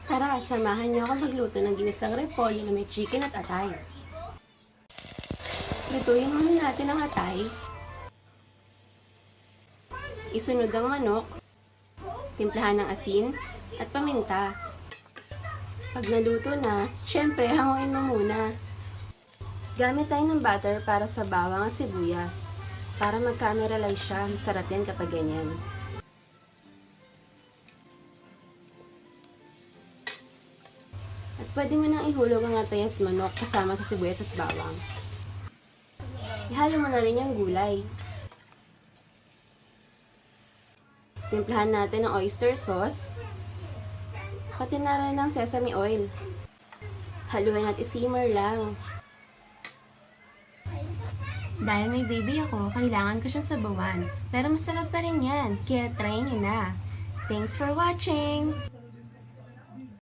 Tara, samahan niyo ako magluto ng ginisang repolyo na may chicken at atay. Lutuin muna natin ang atay. Isunod ang manok, timplahan ng asin at paminta. Pag naluto na, syempre hanguin mo muna. Gamit tayo ng butter para sa bawang at sibuyas. Para mag-caramelize siya, masarap yan kapag ganyan. At pwede mo nang ihulog ang atay at manok kasama sa sibuyas at bawang. Ihalo mo na rin yung gulay. Timplahan natin ng oyster sauce, pati na rin ng sesame oil. Haluin at isimmer lang. Dahil may baby ako, kailangan ko siyang sabawan. Pero masarap pa rin yan, kaya try nyo na. Thanks for watching!